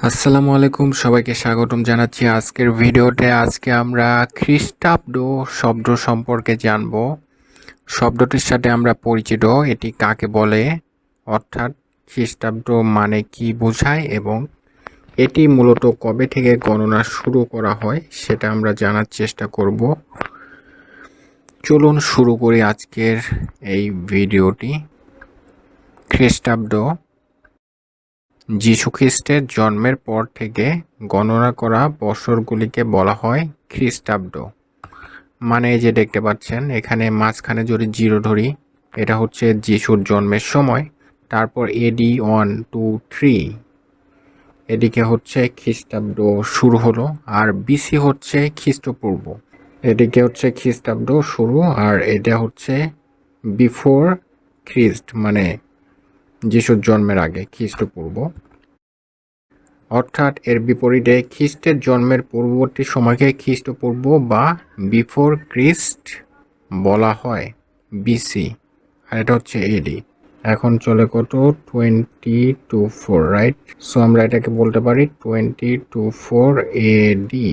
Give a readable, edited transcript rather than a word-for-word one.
আসসালামু আলাইকুম, সবাইকে স্বাগতম জানাচ্ছি আজকের ভিডিওতে। আজকে আমরা খ্রিস্টাব্দ শব্দ সম্পর্কে জানব। শব্দটির সাথে আমরা পরিচিত, এটি কাকে বলে, অর্থাৎ খ্রিস্টাব্দ মানে কি বোঝায় এবং এটি মূলত কবে থেকে গণনা শুরু করা হয় সেটা আমরা জানার চেষ্টা করব। চলুন শুরু করি আজকের এই ভিডিওটি। খ্রিস্টাব্দ যীশুখ্রিস্টের জন্মের পর থেকে গণনা করা বছরগুলিকে বলা হয় খ্রিস্টাব্দ। মানে এই যে দেখতে পাচ্ছেন এখানে মাঝখানে যদি 0 ধরি, এটা হচ্ছে যীশুর জন্মের সময়। তারপর এডি 1, 2, 3 এদিকে হচ্ছে খ্রিস্টাব্দ শুরু হলো। আর বিসি হচ্ছে খ্রিস্টপূর্ব, এদিকে হচ্ছে খ্রিস্টাব্দ শুরু। আর এটা হচ্ছে বিফোর খ্রিস্ট, মানে যীশুর জন্মের আগে, খ্রিস্টপূর্ব। অর্থাৎ এর বিপরীতে খ্রিস্টের জন্মের পূর্ববর্তী সময়কে খ্রিস্টপূর্ব বা বিফোর খ্রিস্ট বলা হয়, বিসি। আর এটা হচ্ছে এডি। এখন চলে কত, 2024, রাইট? সো আমরা এটাকে বলতে পারি 2024 এডি।